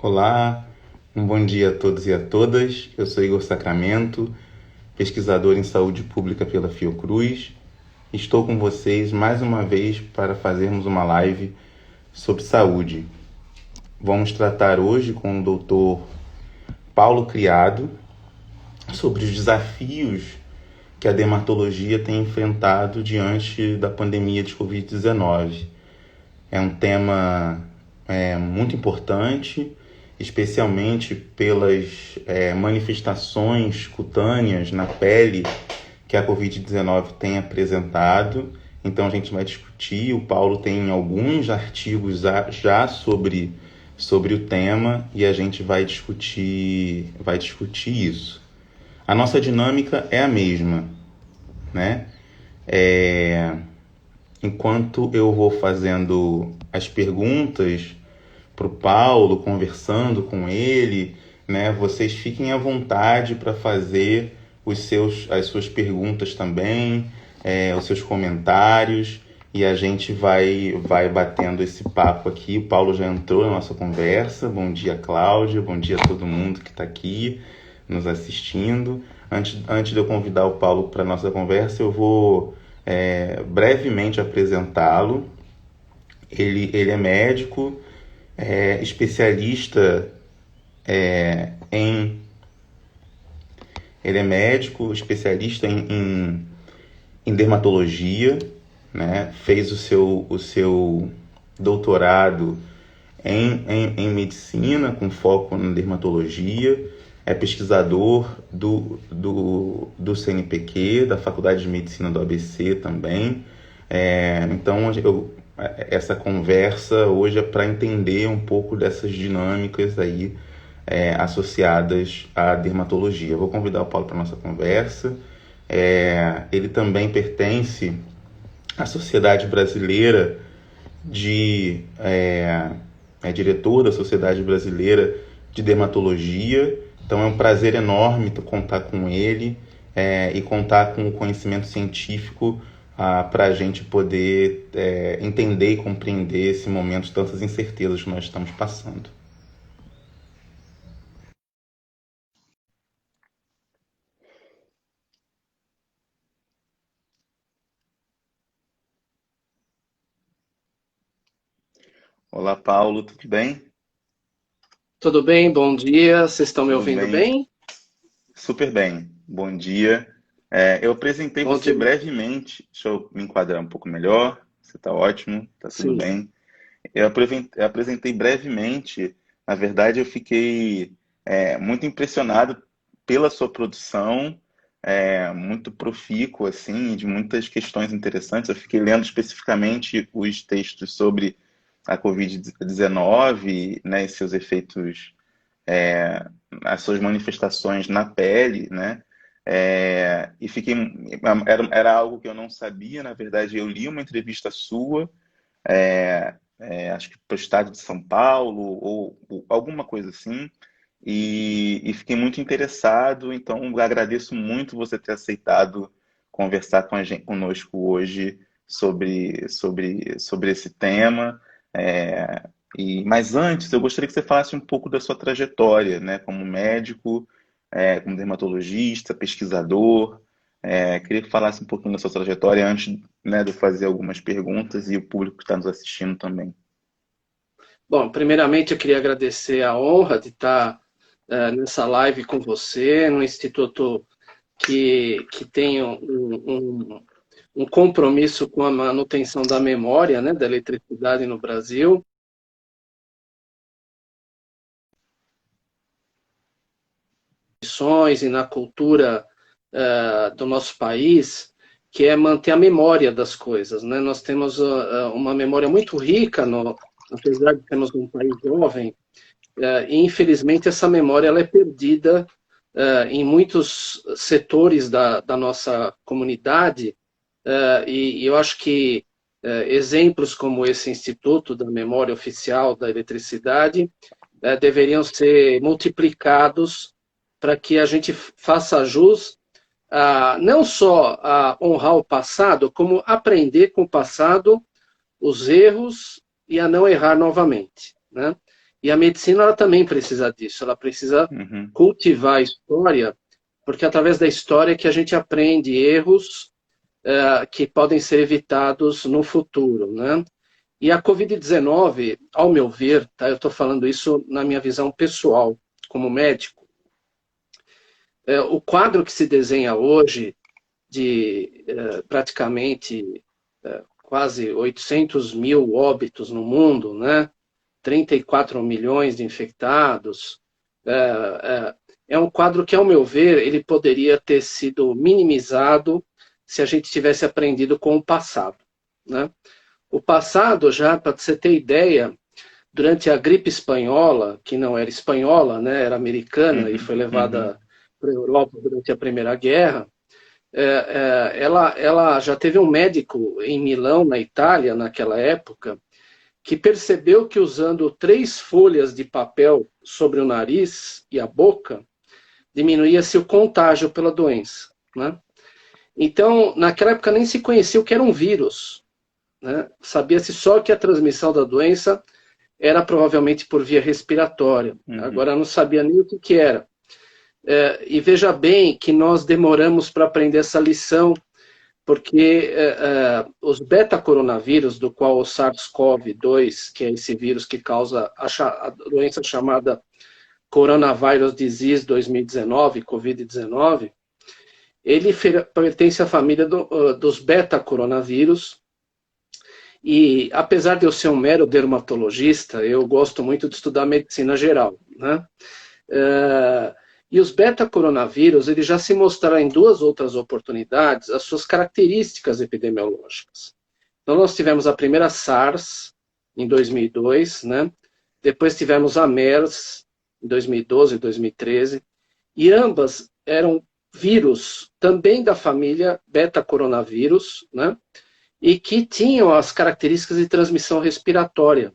Olá, um bom dia a todos e a todas. Eu sou Igor Sacramento, pesquisador em saúde pública pela Fiocruz. Estou com vocês mais uma vez para fazermos uma live sobre saúde. Vamos tratar hoje com o Dr. Paulo Criado sobre os desafios que a dermatologia tem enfrentado diante da pandemia de Covid-19. É um tema muito importante, especialmente pelas manifestações cutâneas na pele que a Covid-19 tem apresentado. Então a gente vai discutir, o Paulo tem alguns artigos já sobre o tema e a gente vai discutir isso. A nossa dinâmica é a mesma, né? Enquanto eu vou fazendo as perguntas para o Paulo, conversando com ele, né, vocês fiquem à vontade para fazer as suas perguntas também, os seus comentários, e a gente vai batendo esse papo aqui. O Paulo já entrou na nossa conversa. Bom dia, Cláudia. Bom dia a todo mundo que está aqui nos assistindo. Antes de eu convidar o Paulo para a nossa conversa, eu vou brevemente apresentá-lo. Ele é médico, especialista em dermatologia, né? Fez o seu doutorado em medicina, com foco na dermatologia, é pesquisador do CNPq, da Faculdade de Medicina do ABC também. Então, essa conversa hoje é para entender um pouco dessas dinâmicas aí associadas à dermatologia. Eu vou convidar o Paulo para a nossa conversa. Ele também pertence à Sociedade Brasileira é diretor da Sociedade Brasileira de Dermatologia. Então é um prazer enorme contar com ele e contar com o conhecimento científico para a gente poder entender e compreender esse momento de tantas incertezas que nós estamos passando. Olá, Paulo, tudo bem? Tudo bem? Bom dia. Vocês estão me Tudo ouvindo bem? bem? Super bem. Bom dia. Eu apresentei Bom você dia. brevemente. Deixa eu me enquadrar um pouco melhor. Você está ótimo, está tudo Sim. bem. Eu apresentei brevemente. Na verdade, eu fiquei muito impressionado pela sua produção, muito profícua, assim, de muitas questões interessantes. Eu fiquei lendo especificamente os textos sobre a Covid-19, né, e seus efeitos, as suas manifestações na pele, né? E fiquei, era algo que eu não sabia. Na verdade, eu li uma entrevista sua, acho que para o estado de São Paulo ou alguma coisa assim, e fiquei muito interessado. Então agradeço muito você ter aceitado conversar conosco hoje sobre esse tema. Mas antes eu gostaria que você falasse um pouco da sua trajetória, né, como médico, como dermatologista, pesquisador. Queria que falasse um pouquinho da sua trajetória antes, né, de eu fazer algumas perguntas e o público que está nos assistindo também. Bom, primeiramente eu queria agradecer a honra de estar nessa live com você, no instituto que tem um compromisso com a manutenção da memória, né, da eletricidade no Brasil. E na cultura do nosso país, que é manter a memória das coisas, né? Nós temos uma memória muito rica, apesar de termos um país jovem. E, infelizmente, essa memória ela é perdida em muitos setores da nossa comunidade, e eu acho que exemplos como esse Instituto da Memória Oficial da Eletricidade deveriam ser multiplicados para que a gente faça jus não só a honrar o passado, como aprender com o passado, os erros e a não errar novamente, né? E a medicina ela também precisa disso, ela precisa Uhum. cultivar a história, porque é através da história que a gente aprende erros que podem ser evitados no futuro, né? E a Covid-19, ao meu ver, tá, eu estou falando isso na minha visão pessoal, como médico, o quadro que se desenha hoje de praticamente quase 800 mil óbitos no mundo, né? 34 milhões de infectados, é um quadro que, ao meu ver, ele poderia ter sido minimizado se a gente tivesse aprendido com o passado, né? O passado, já para você ter ideia, durante a gripe espanhola, que não era espanhola, né, era americana e foi Uhum. levada para a Europa durante a Primeira Guerra, ela já teve um médico em Milão, na Itália, naquela época, que percebeu que usando 3 folhas de papel sobre o nariz e a boca, diminuía-se o contágio pela doença, né? Então, naquela época nem se conhecia o que era um vírus, né? Sabia-se só que a transmissão da doença era provavelmente por via respiratória. Uhum. Agora, não sabia nem o que era. E veja bem que nós demoramos para aprender essa lição, porque os beta-coronavírus, do qual o SARS-CoV-2, que é esse vírus que causa a doença chamada Coronavirus Disease 2019, Covid-19, ele pertence à família dos beta-coronavírus. E apesar de eu ser um mero dermatologista, eu gosto muito de estudar medicina geral, né? E os beta-coronavírus, eles já se mostraram em 2 outras oportunidades as suas características epidemiológicas. Então nós tivemos a primeira SARS em 2002, né? Depois tivemos a MERS em 2012 e 2013, e ambas eram vírus também da família beta-coronavírus, né? E que tinham as características de transmissão respiratória.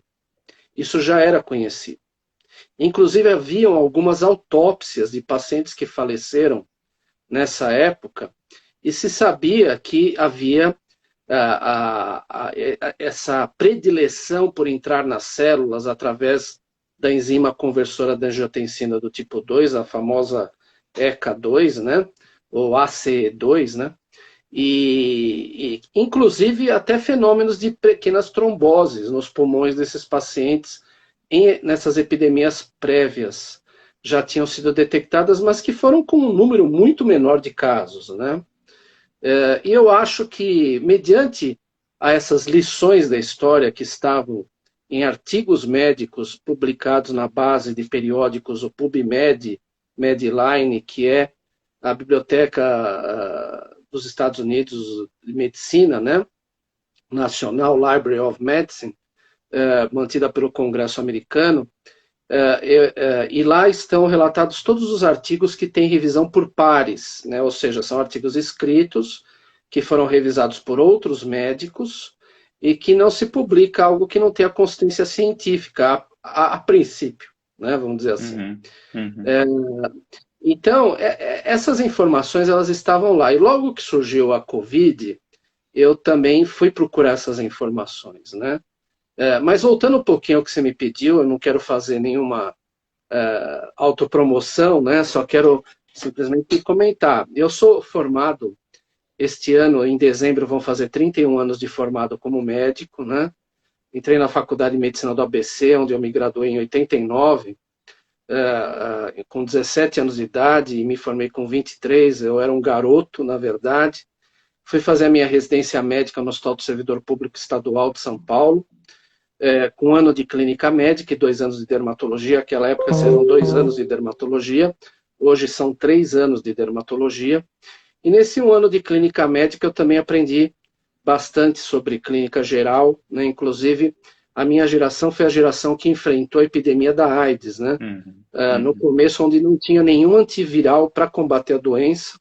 Isso já era conhecido. Inclusive, haviam algumas autópsias de pacientes que faleceram nessa época, e se sabia que havia essa predileção por entrar nas células através da enzima conversora da angiotensina do tipo 2, a famosa ECA2, né? Ou ACE2, né? Inclusive até fenômenos de pequenas tromboses nos pulmões desses pacientes nessas epidemias prévias já tinham sido detectadas, mas que foram com um número muito menor de casos, né? E eu acho que, mediante a essas lições da história que estavam em artigos médicos publicados na base de periódicos, o PubMed, Medline, que é a biblioteca dos Estados Unidos de medicina, né? National Library of Medicine, mantida pelo Congresso americano, e lá estão relatados todos os artigos que têm revisão por pares, né? Ou seja, são artigos escritos que foram revisados por outros médicos e que não se publica algo que não tenha consistência científica a princípio, né? Vamos dizer assim. Uhum. Uhum. Então, essas informações elas estavam lá. E logo que surgiu a Covid, eu também fui procurar essas informações, né? Mas voltando um pouquinho ao que você me pediu, eu não quero fazer nenhuma autopromoção, né? Só quero simplesmente comentar. Eu sou formado, este ano, em dezembro, vão fazer 31 anos de formado como médico, né? Entrei na Faculdade de Medicina do ABC, onde eu me graduei em 89, com 17 anos de idade, e me formei com 23, eu era um garoto, na verdade. Fui fazer a minha residência médica no Hospital do Servidor Público Estadual de São Paulo, com 1 ano de clínica médica e 2 anos de dermatologia. Naquela época eram 2 anos de dermatologia, hoje são 3 anos de dermatologia. E nesse 1 ano de clínica médica eu também aprendi bastante sobre clínica geral, né? Inclusive a minha geração foi a geração que enfrentou a epidemia da AIDS, né? No começo, onde não tinha nenhum antiviral para combater a doença.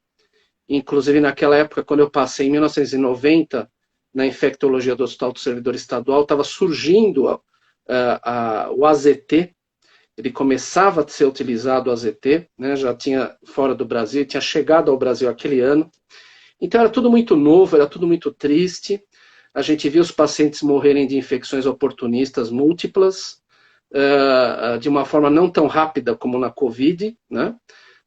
Inclusive naquela época, quando eu passei em 1990 na infectologia do Hospital do Servidor Estadual, estava surgindo o AZT. Ele começava a ser utilizado, o AZT, né? Já tinha fora do Brasil, tinha chegado ao Brasil aquele ano. Então era tudo muito novo, era tudo muito triste. A gente viu os pacientes morrerem de infecções oportunistas múltiplas. de uma forma não tão rápida como na Covid, né?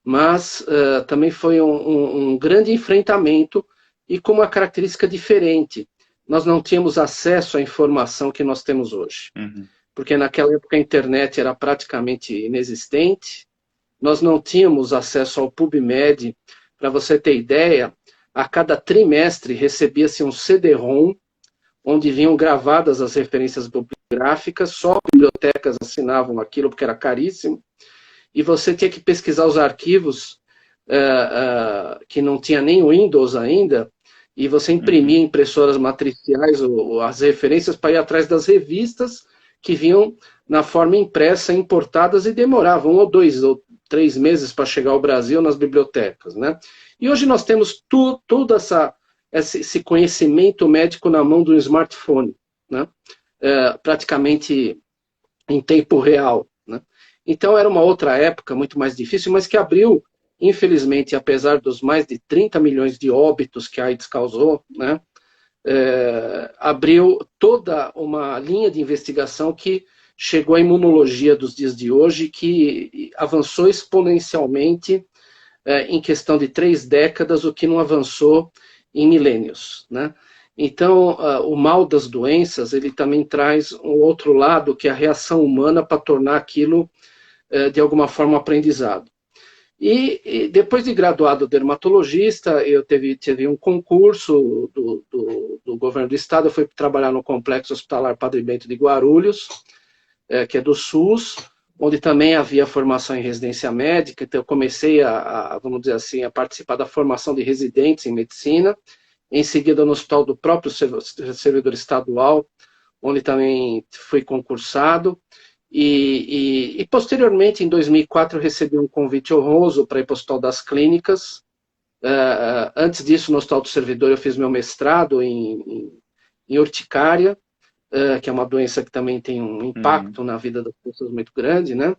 Mas também foi um grande enfrentamento e com uma característica diferente. Nós não tínhamos acesso à informação que nós temos hoje. Uhum. Porque naquela época a internet era praticamente inexistente, nós não tínhamos acesso ao PubMed. Para você ter ideia, a cada trimestre recebia-se um CD-ROM, onde vinham gravadas as referências bibliográficas, só bibliotecas assinavam aquilo porque era caríssimo, e você tinha que pesquisar os arquivos que não tinha nem Windows ainda, e você imprimia em impressoras matriciais as referências para ir atrás das revistas que vinham na forma impressa, importadas, e demoravam 1 ou 2 ou 3 meses para chegar ao Brasil nas bibliotecas, né? E hoje nós temos todo esse conhecimento médico na mão do smartphone, né? Praticamente em tempo real, né? Então era uma outra época muito mais difícil, mas que abriu, infelizmente, apesar dos mais de 30 milhões de óbitos que a AIDS causou, né? Abriu toda uma linha de investigação que chegou à imunologia dos dias de hoje, que avançou exponencialmente em questão de 3 décadas, o que não avançou em milênios, né? Então, o mal das doenças, ele também traz um outro lado, que é a reação humana para tornar aquilo, de alguma forma, um aprendizado. E depois de graduado dermatologista, eu tive um concurso do governo do estado. Eu fui trabalhar no Complexo Hospitalar Padre Bento de Guarulhos, que é do SUS, onde também havia formação em residência médica. Então eu comecei vamos dizer assim, a participar da formação de residentes em medicina. Em seguida, no hospital do próprio servidor estadual, onde também fui concursado. E posteriormente, em 2004, eu recebi um convite honroso para ir para o Hospital das Clínicas. Antes disso, no Hospital do Servidor, eu fiz meu mestrado em urticária, que é uma doença que também tem um impacto na vida das pessoas muito grande, né?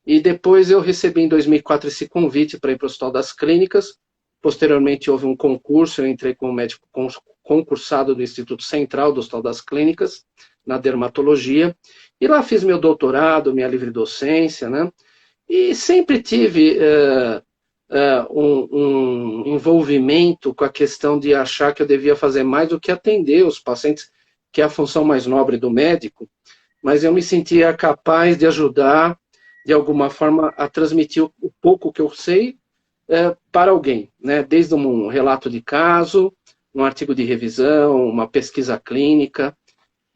E depois eu recebi, em 2004, esse convite para ir para o Hospital das Clínicas. Posteriormente, houve um concurso, eu entrei como médico concursado do Instituto Central do Hospital das Clínicas, na dermatologia. E lá fiz meu doutorado, minha livre docência, né? E sempre tive um envolvimento com a questão de achar que eu devia fazer mais do que atender os pacientes, que é a função mais nobre do médico, mas eu me sentia capaz de ajudar, de alguma forma, a transmitir o pouco que eu sei para alguém, né? Desde um relato de caso, um artigo de revisão, uma pesquisa clínica.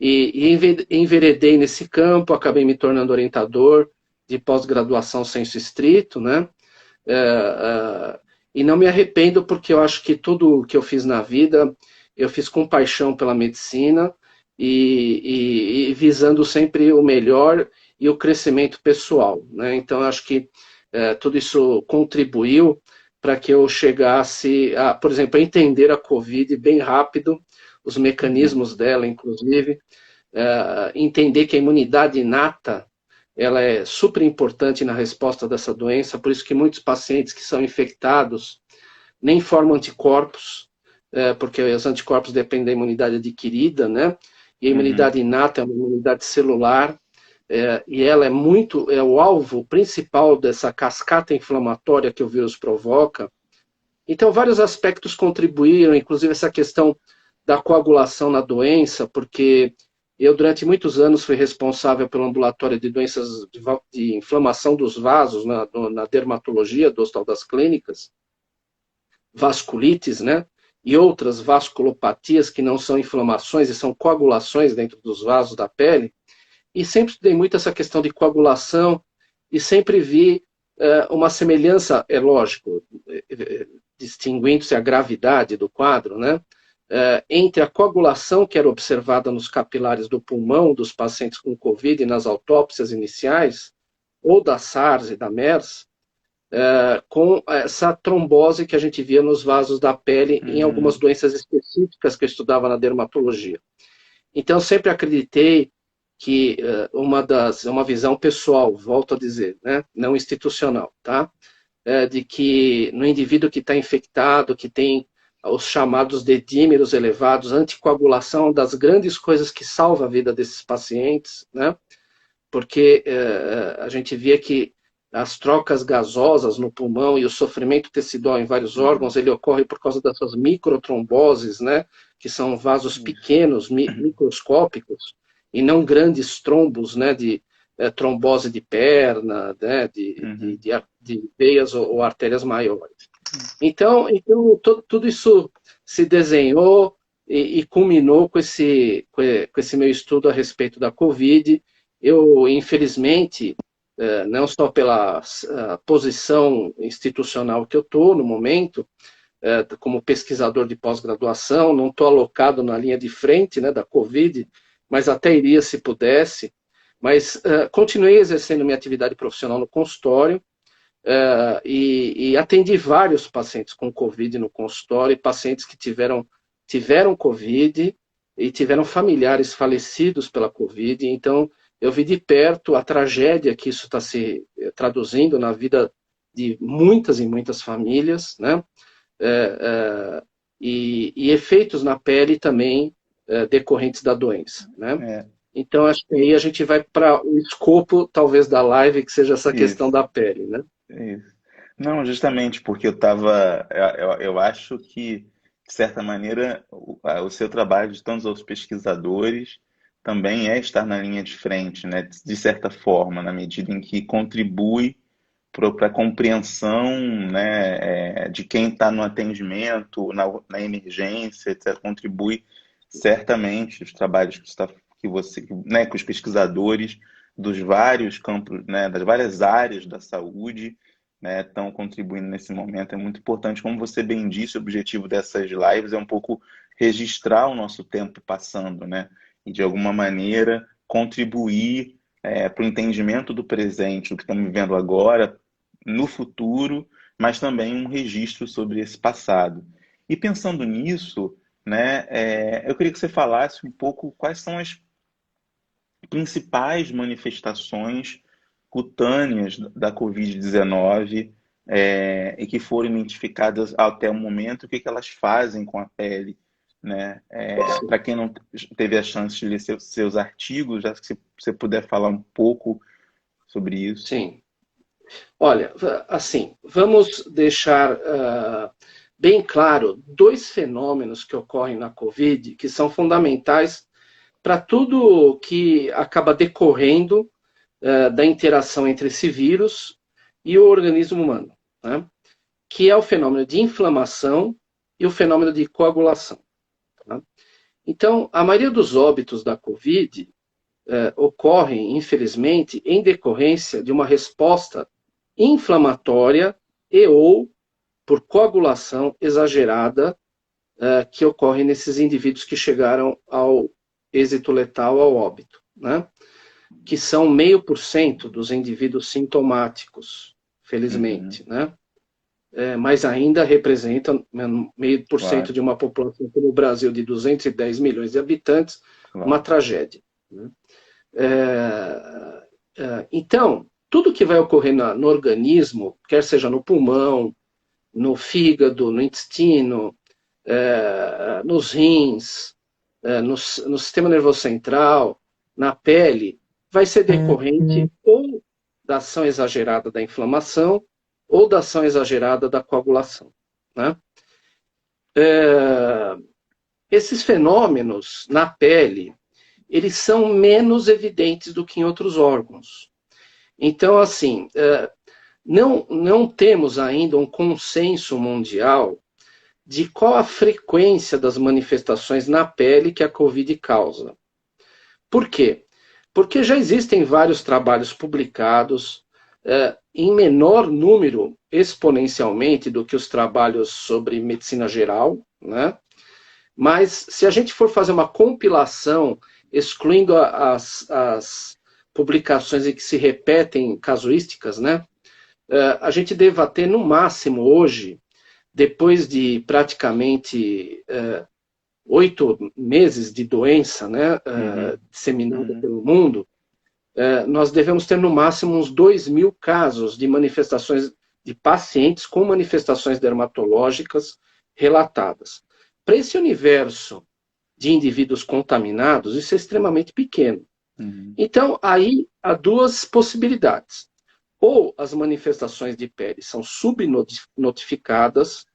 E enveredei nesse campo, acabei me tornando orientador de pós-graduação sensu estrito, né? E não me arrependo, porque eu acho que tudo que eu fiz na vida, eu fiz com paixão pela medicina e visando sempre o melhor e o crescimento pessoal, né? Então, eu acho que tudo isso contribuiu para que eu chegasse, por exemplo, a entender a Covid bem rápido, os mecanismos dela, inclusive, entender que a imunidade inata, ela é super importante na resposta dessa doença, por isso que muitos pacientes que são infectados nem formam anticorpos, porque os anticorpos dependem da imunidade adquirida, né? E a imunidade inata é uma imunidade celular, e ela é o alvo principal dessa cascata inflamatória que o vírus provoca. Então, vários aspectos contribuíram, inclusive essa questão da coagulação na doença, porque eu, durante muitos anos, fui responsável pelo ambulatório de doenças de inflamação dos vasos na dermatologia do Hospital das Clínicas, vasculites, né? E outras vasculopatias que não são inflamações e são coagulações dentro dos vasos da pele. E sempre estudei muito essa questão de coagulação e sempre vi uma semelhança, é lógico, distinguindo-se a gravidade do quadro, né? Entre a coagulação que era observada nos capilares do pulmão dos pacientes com Covid nas autópsias iniciais, ou da SARS e da MERS, com essa trombose que a gente via nos vasos da pele em algumas doenças específicas que eu estudava na dermatologia. Então, eu sempre acreditei que uma visão pessoal, volto a dizer, né, não institucional, tá? De que no indivíduo que está infectado, que tem os chamados dedímeros elevados, anticoagulação, das grandes coisas que salva a vida desses pacientes, né? porque a gente via que as trocas gasosas no pulmão e o sofrimento tecidual em vários órgãos, ele ocorre por causa dessas microtromboses, né, que são vasos pequenos, microscópicos, e não grandes trombos, né, de trombose de perna, né, de veias ou artérias maiores. Então tudo isso se desenhou e culminou com esse meu estudo a respeito da Covid. Eu, infelizmente, não só pela posição institucional que eu estou no momento, como pesquisador de pós-graduação, não estou alocado na linha de frente, né, da Covid, mas até iria se pudesse, mas continuei exercendo minha atividade profissional no consultório, e atendi vários pacientes com Covid no consultório, e pacientes que tiveram Covid e tiveram familiares falecidos pela Covid. Então, eu vi de perto a tragédia que isso está se traduzindo na vida de muitas e muitas famílias, né? E efeitos na pele também decorrentes da doença, né? Então, acho que aí a gente vai para o escopo, talvez, da live, que seja essa questão da pele, né? Isso. Não, justamente porque eu acho que, de certa maneira, o seu trabalho de tantos outros pesquisadores também é estar na linha de frente, né? De certa forma, na medida em que contribui para a compreensão, né, de quem está no atendimento, na emergência, etc. Contribui certamente os trabalhos que você, né, que os pesquisadores dos vários campos, né, das várias áreas da saúde, né, estão contribuindo nesse momento. É muito importante, como você bem disse, o objetivo dessas lives é um pouco registrar o nosso tempo passando, né, e de alguma maneira contribuir para o entendimento do presente, do que estamos vivendo agora, no futuro, mas também um registro sobre esse passado. E pensando nisso, né, eu queria que você falasse um pouco quais são as principais manifestações cutâneas da Covid-19 e que foram identificadas até o momento, o que elas fazem com a pele, né? Para quem não teve a chance de ler seus artigos, já que você puder falar um pouco sobre isso. Sim. Olha, assim, vamos deixar bem claro dois fenômenos que ocorrem na Covid, que são fundamentais para tudo que acaba decorrendo da interação entre esse vírus e o organismo humano, né? Que é o fenômeno de inflamação e o fenômeno de coagulação. Tá? Então, a maioria dos óbitos da Covid ocorrem, infelizmente, em decorrência de uma resposta inflamatória e ou por coagulação exagerada que ocorre nesses indivíduos que chegaram ao êxito letal, ao óbito, né? Que são 0,5% dos indivíduos sintomáticos, felizmente, né? Mas ainda representam 0,5% de uma população como o Brasil, de 210 milhões de habitantes, uma tragédia, né? Então, tudo que vai ocorrer no organismo, quer seja no pulmão, no fígado, no intestino, nos rins, no sistema nervoso central, na pele, vai ser decorrente ou da ação exagerada da inflamação ou da ação exagerada da coagulação, né? Esses fenômenos na pele, eles são menos evidentes do que em outros órgãos. Então, assim, não temos ainda um consenso mundial de qual a frequência das manifestações na pele que a Covid causa. Por quê? Porque já existem vários trabalhos publicados em menor número, exponencialmente, do que os trabalhos sobre medicina geral, né? Mas se a gente for fazer uma compilação, excluindo as publicações em que se repetem casuísticas, né? A gente deva ter, no máximo, hoje, depois de praticamente 8 meses de doença, né, disseminada pelo mundo, nós devemos ter, no máximo, uns 2.000 casos de manifestações de pacientes com manifestações dermatológicas relatadas. Para esse universo de indivíduos contaminados, isso é extremamente pequeno, Uhum. Então, aí há duas possibilidades. Ou as manifestações de pele são subnotificadas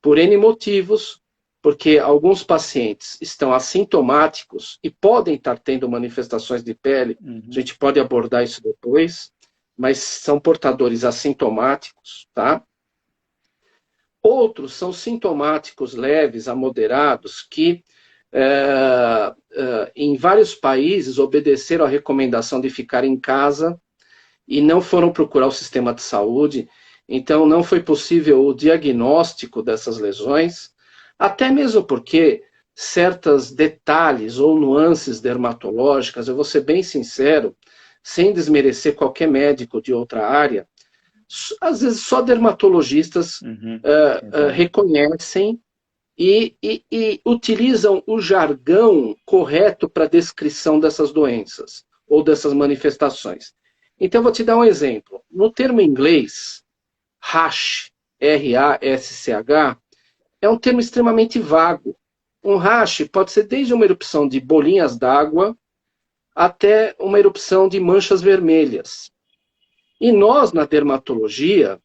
por N motivos, porque alguns pacientes estão assintomáticos e podem estar tendo manifestações de pele, a gente pode abordar isso depois, mas são portadores assintomáticos, tá? Outros são sintomáticos leves a moderados que, em vários países, obedeceram à recomendação de ficar em casa e não foram procurar o sistema de saúde, então não foi possível o diagnóstico dessas lesões, até mesmo porque certos detalhes ou nuances dermatológicas, eu vou ser bem sincero, sem desmerecer qualquer médico de outra área, às vezes só dermatologistas reconhecem e utilizam o jargão correto para a descrição dessas doenças ou dessas manifestações. Então, eu vou te dar um exemplo. No termo inglês, rash, R-A-S-C-H, é um termo extremamente vago. Um rash pode ser desde uma erupção de bolinhas d'água até uma erupção de manchas vermelhas. E nós, na dermatologia,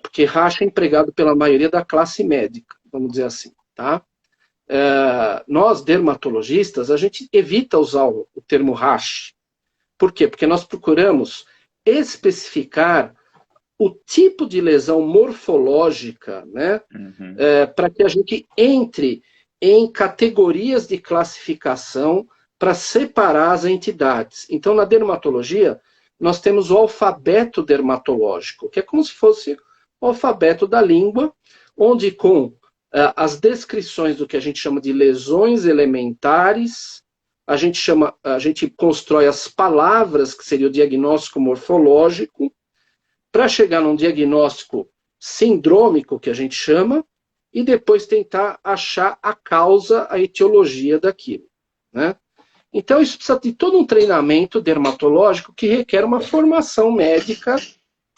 porque rash é empregado pela maioria da classe médica, vamos dizer assim, tá? Nós, dermatologistas, a gente evita usar o termo rash. Por quê? Porque nós procuramos especificar o tipo de lesão morfológica, né? Para que a gente entre em categorias de classificação para separar as entidades. Então, na dermatologia, nós temos o alfabeto dermatológico, que é como se fosse o alfabeto da língua, onde com as descrições do que a gente chama de lesões elementares, a gente constrói as palavras, que seria o diagnóstico morfológico, para chegar num diagnóstico sindrômico, que a gente chama, e depois tentar achar a causa, a etiologia daquilo, né? Então, isso precisa de todo um treinamento dermatológico que requer uma formação médica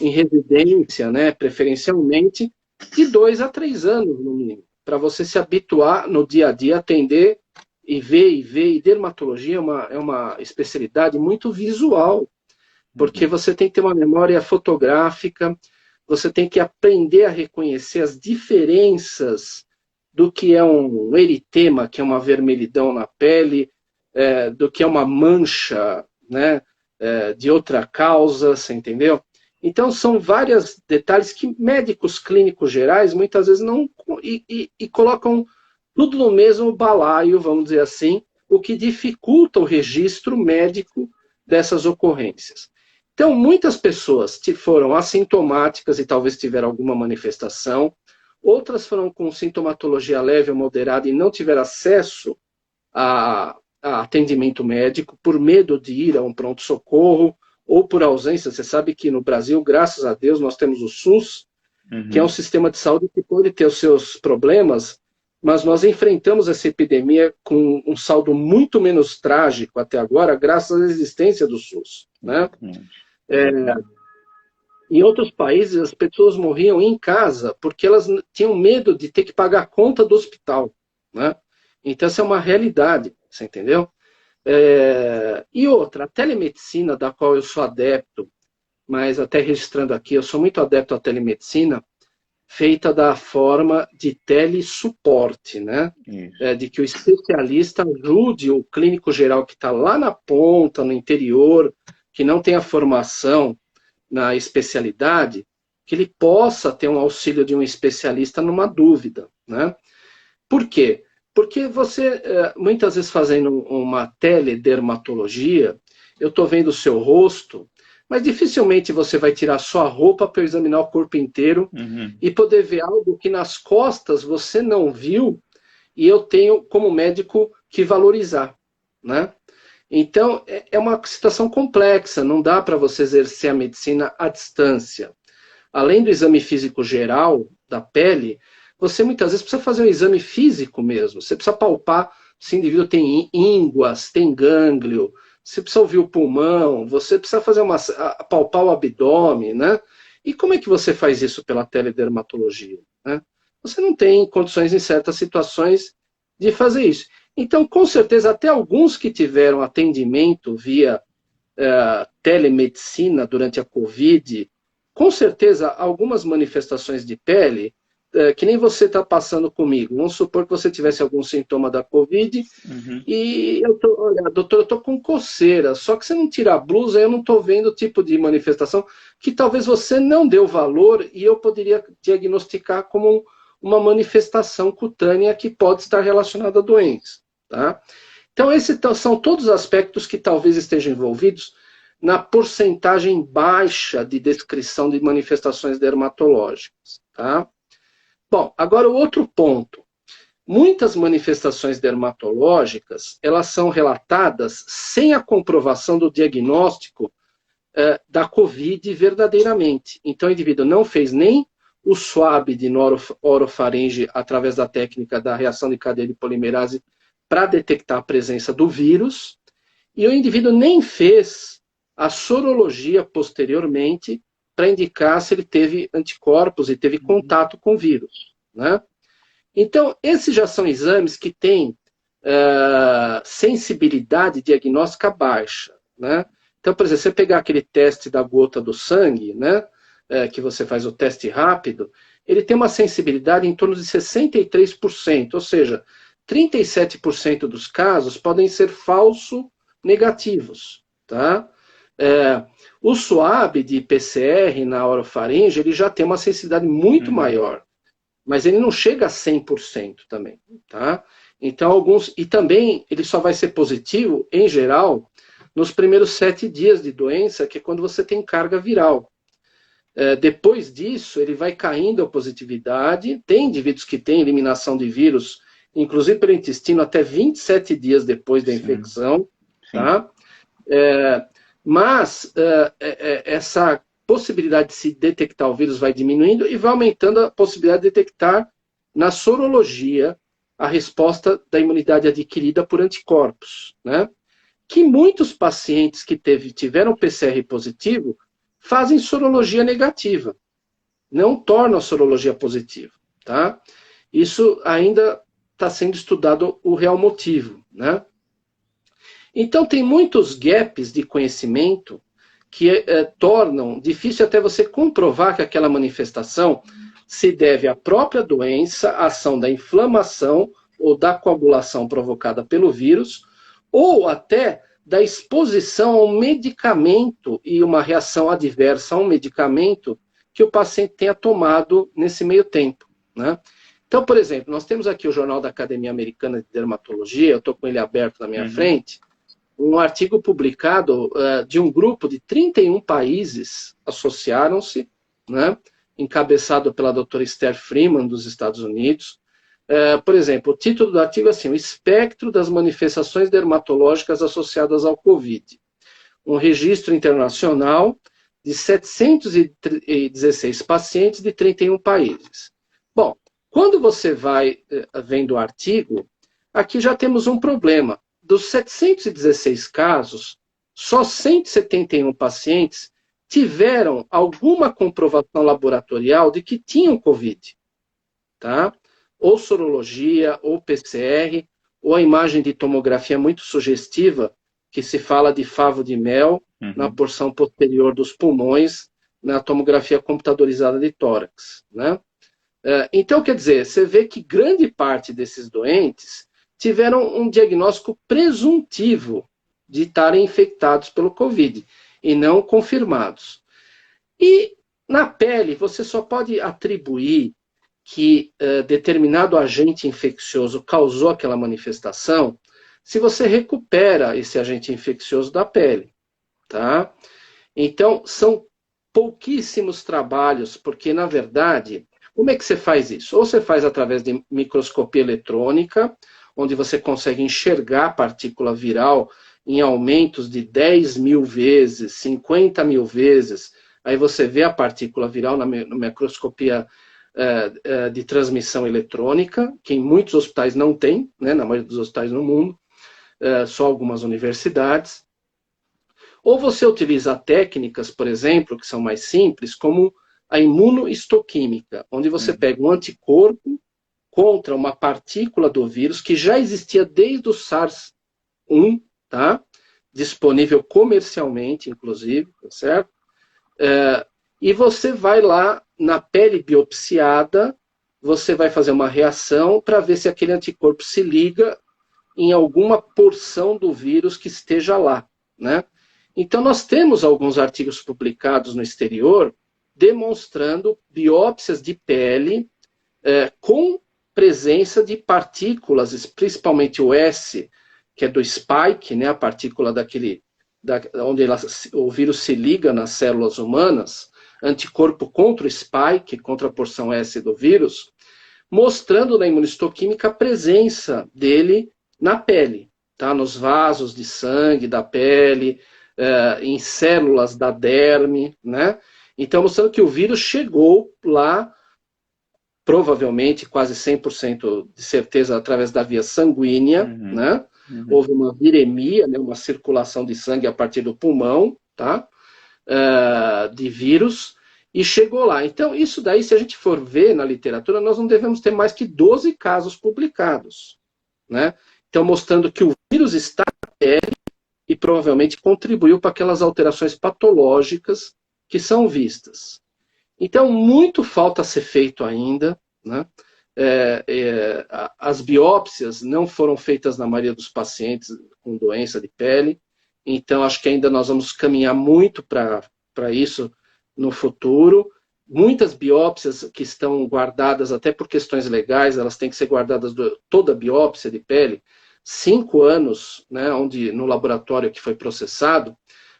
em residência, né, preferencialmente, de 2 a 3 anos, no mínimo, para você se habituar no dia a dia a atender e ver. E dermatologia é uma especialidade muito visual, porque você tem que ter uma memória fotográfica, você tem que aprender a reconhecer as diferenças do que é um eritema, que é uma vermelhidão na pele, do que é uma mancha, né, de outra causa, você entendeu? Então, são vários detalhes que médicos clínicos gerais muitas vezes não... E colocam tudo no mesmo balaio, vamos dizer assim, o que dificulta o registro médico dessas ocorrências. Então, muitas pessoas foram assintomáticas e talvez tiveram alguma manifestação, outras foram com sintomatologia leve ou moderada e não tiveram acesso a atendimento médico por medo de ir a um pronto-socorro ou por ausência. Você sabe que no Brasil, graças a Deus, nós temos o SUS, que é um sistema de saúde que pode ter os seus problemas, mas nós enfrentamos essa epidemia com um saldo muito menos trágico até agora, graças à existência do SUS, né? Em outros países, as pessoas morriam em casa porque elas tinham medo de ter que pagar a conta do hospital, né? Então, essa é uma realidade, você entendeu? E outra, a telemedicina, da qual eu sou adepto, mas até registrando aqui, eu sou muito adepto à telemedicina, feita da forma de telesuporte, né? De que o especialista ajude o clínico geral que está lá na ponta, no interior, que não tem a formação na especialidade, que ele possa ter um auxílio de um especialista numa dúvida, né? Por quê? Porque você, muitas vezes fazendo uma teledermatologia, eu estou vendo o seu rosto, mas dificilmente você vai tirar só a roupa para examinar o corpo inteiro e poder ver algo que nas costas você não viu e eu tenho, como médico, que valorizar, né? Então, é uma situação complexa, não dá para você exercer a medicina à distância. Além do exame físico geral da pele, você muitas vezes precisa fazer um exame físico mesmo. Você precisa palpar se o indivíduo tem ínguas, tem gânglio, você precisa ouvir o pulmão, você precisa fazer palpar o abdômen, né? E como é que você faz isso pela teledermatologia, né? Você não tem condições em certas situações de fazer isso. Então, com certeza, até alguns que tiveram atendimento via telemedicina durante a Covid, com certeza, algumas manifestações de pele, que nem você está passando comigo. Vamos supor que você tivesse algum sintoma da Covid e olha, doutor, eu estou com coceira, só que você não tira a blusa, eu não estou vendo o tipo de manifestação que talvez você não deu valor e eu poderia diagnosticar como uma manifestação cutânea que pode estar relacionada a doença. Tá? Então, esses são todos os aspectos que talvez estejam envolvidos na porcentagem baixa de descrição de manifestações dermatológicas. Tá? Bom, agora o outro ponto. Muitas manifestações dermatológicas, elas são relatadas sem a comprovação do diagnóstico da COVID verdadeiramente. Então, o indivíduo não fez nem o swab de orofaringe através da técnica da reação de cadeia de polimerase para detectar a presença do vírus, e o indivíduo nem fez a sorologia posteriormente para indicar se ele teve anticorpos e teve contato com o vírus, né? Então, esses já são exames que têm sensibilidade diagnóstica baixa, né? Então, por exemplo, você pegar aquele teste da gota do sangue, né, que você faz o teste rápido, ele tem uma sensibilidade em torno de 63%, ou seja, 37% dos casos podem ser falso negativos, tá? O swab de PCR na orofaringe, ele já tem uma sensibilidade muito maior, mas ele não chega a 100% também, tá? Então, e também ele só vai ser positivo, em geral, nos primeiros 7 dias de doença, que é quando você tem carga viral. Depois disso, ele vai caindo a positividade. Tem indivíduos que têm eliminação de vírus, inclusive pelo intestino, até 27 dias depois da infecção. Tá? Mas essa possibilidade de se detectar o vírus vai diminuindo e vai aumentando a possibilidade de detectar na sorologia a resposta da imunidade adquirida por anticorpos, né? Que muitos pacientes que tiveram PCR positivo fazem sorologia negativa, não tornam a sorologia positiva, tá? Isso ainda está sendo estudado o real motivo, né? Então tem muitos gaps de conhecimento que tornam difícil até você comprovar que aquela manifestação se deve à própria doença, à ação da inflamação ou da coagulação provocada pelo vírus, ou até da exposição a um medicamento e uma reação adversa a um medicamento que o paciente tenha tomado nesse meio tempo, né? Então, por exemplo, nós temos aqui o Jornal da Academia Americana de Dermatologia, eu estou com ele aberto na minha frente, um artigo publicado de um grupo de 31 países associaram-se, né, encabeçado pela doutora Esther Freeman, dos Estados Unidos. Por exemplo, o título do artigo é assim: o espectro das manifestações dermatológicas associadas ao COVID. Um registro internacional de 716 pacientes de 31 países. Bom, quando você vai vendo o artigo, aqui já temos um problema. Dos 716 casos, só 171 pacientes tiveram alguma comprovação laboratorial de que tinham COVID, tá? Ou sorologia, ou PCR, ou a imagem de tomografia muito sugestiva, que se fala de favo de mel na porção posterior dos pulmões, na tomografia computadorizada de tórax, né? Então, quer dizer, você vê que grande parte desses doentes tiveram um diagnóstico presuntivo de estarem infectados pelo COVID e não confirmados. E na pele, você só pode atribuir que determinado agente infeccioso causou aquela manifestação se você recupera esse agente infeccioso da pele, tá? Então, são pouquíssimos trabalhos, porque, na verdade, como é que você faz isso? Ou você faz através de microscopia eletrônica, onde você consegue enxergar a partícula viral em aumentos de 10.000 vezes, 50.000 vezes, aí você vê a partícula viral na microscopia de transmissão eletrônica, que em muitos hospitais não tem, né, na maioria dos hospitais no mundo, só algumas universidades. Ou você utiliza técnicas, por exemplo, que são mais simples, como a imunohistoquímica, onde você pega um anticorpo contra uma partícula do vírus que já existia desde o SARS-1, tá? Disponível comercialmente, inclusive, tá certo? E você vai lá na pele biopsiada, você vai fazer uma reação para ver se aquele anticorpo se liga em alguma porção do vírus que esteja lá, né? Então, nós temos alguns artigos publicados no exterior demonstrando biópsias de pele com presença de partículas, principalmente o S, que é do spike, né, a partícula onde o vírus se liga nas células humanas, anticorpo contra o spike, contra a porção S do vírus, mostrando na imunistoquímica a presença dele na pele, tá? Nos vasos de sangue da pele, em células da derme, né? Então, mostrando que o vírus chegou lá, provavelmente, quase 100% de certeza, através da via sanguínea, né? Houve uma viremia, né? Uma circulação de sangue a partir do pulmão, tá? De vírus, e chegou lá. Então, isso daí, se a gente for ver na literatura, nós não devemos ter mais que 12 casos publicados, né? Então, mostrando que o vírus está na pele e provavelmente contribuiu para aquelas alterações patológicas que são vistas. Então, muito falta ser feito ainda, né? As biópsias não foram feitas na maioria dos pacientes com doença de pele, então acho que ainda nós vamos caminhar muito para isso no futuro. Muitas biópsias que estão guardadas até por questões legais, elas têm que ser guardadas, toda biópsia de pele, 5 anos, né, no laboratório que foi processado,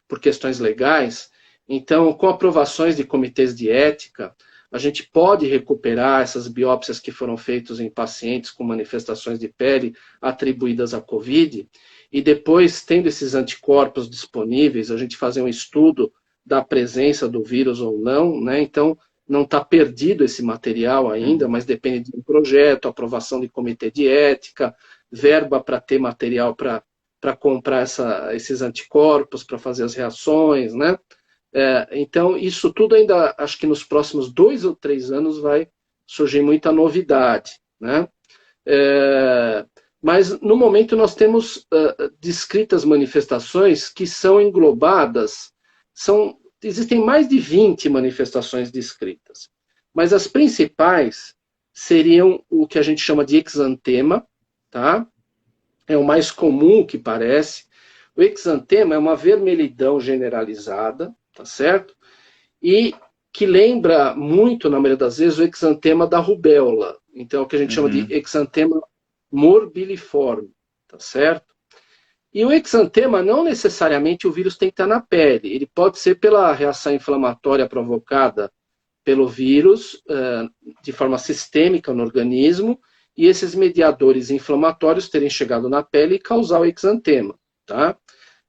por questões legais. Então, com aprovações de comitês de ética, a gente pode recuperar essas biópsias que foram feitas em pacientes com manifestações de pele atribuídas à Covid, e depois, tendo esses anticorpos disponíveis, a gente fazer um estudo da presença do vírus ou não, né? Então, não está perdido esse material ainda, mas depende de um projeto, aprovação de comitê de ética, verba para ter material para comprar esses anticorpos, para fazer as reações, né? Então, isso tudo ainda, acho que nos próximos 2 ou 3 anos vai surgir muita novidade, né? Mas, no momento, nós temos descritas manifestações que são englobadas, existem mais de 20 manifestações descritas, mas as principais seriam o que a gente chama de exantema, tá? É o mais comum que parece. O exantema é uma vermelhidão generalizada, tá certo? E que lembra muito, na maioria das vezes, o exantema da rubéola. Então, é o que a gente chama de exantema morbiliforme, tá certo? E o exantema, não necessariamente o vírus tem que estar na pele. Ele pode ser pela reação inflamatória provocada pelo vírus, de forma sistêmica no organismo, e esses mediadores inflamatórios terem chegado na pele e causar o exantema, tá?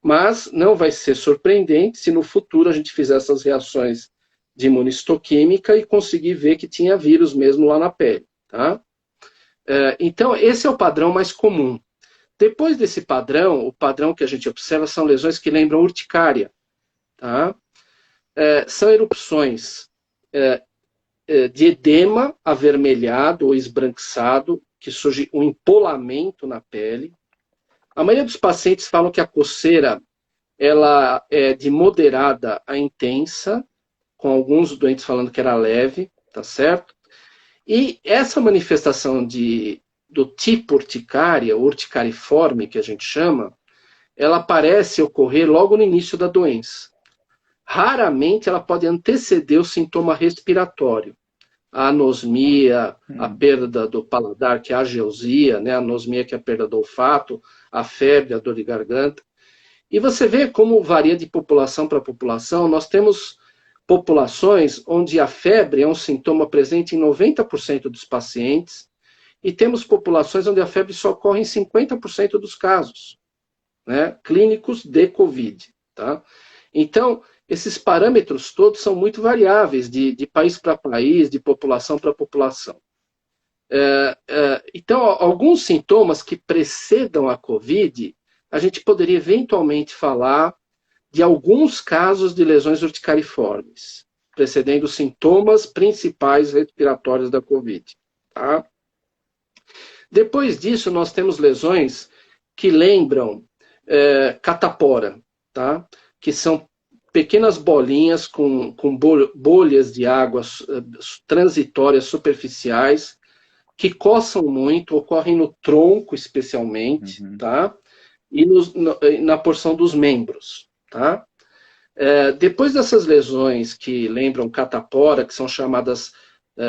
Mas não vai ser surpreendente se no futuro a gente fizer essas reações de imunistoquímica e conseguir ver que tinha vírus mesmo lá na pele, tá? Então, esse é o padrão mais comum. Depois desse padrão, o padrão que a gente observa são lesões que lembram urticária, tá? São erupções de edema avermelhado ou esbranquiçado, que surge um empolamento na pele. A maioria dos pacientes falam que a coceira ela é de moderada a intensa, com alguns doentes falando que era leve, tá certo? E essa manifestação do tipo urticária, urticariforme, que a gente chama, ela parece ocorrer logo no início da doença. Raramente ela pode anteceder o sintoma respiratório. A anosmia, a perda do paladar, que é a ageusia, né? A anosmia, que é a perda do olfato, a febre, a dor de garganta. E você vê como varia de população para população. Nós temos populações onde a febre é um sintoma presente em 90% dos pacientes, e temos populações onde a febre só ocorre em 50% dos casos, né, clínicos de Covid. Tá? Então, esses parâmetros todos são muito variáveis, de país para país, de população para população. Então, alguns sintomas que precedam a Covid, a gente poderia eventualmente falar de alguns casos de lesões urticariformes, precedendo os sintomas principais respiratórios da Covid. Tá? Depois disso, nós temos lesões que lembram catapora, tá? Que são pequenas bolinhas com bolhas de água transitórias superficiais que coçam muito, ocorrem no tronco especialmente, tá? E na porção dos membros, tá? Depois dessas lesões que lembram catapora, que são chamadas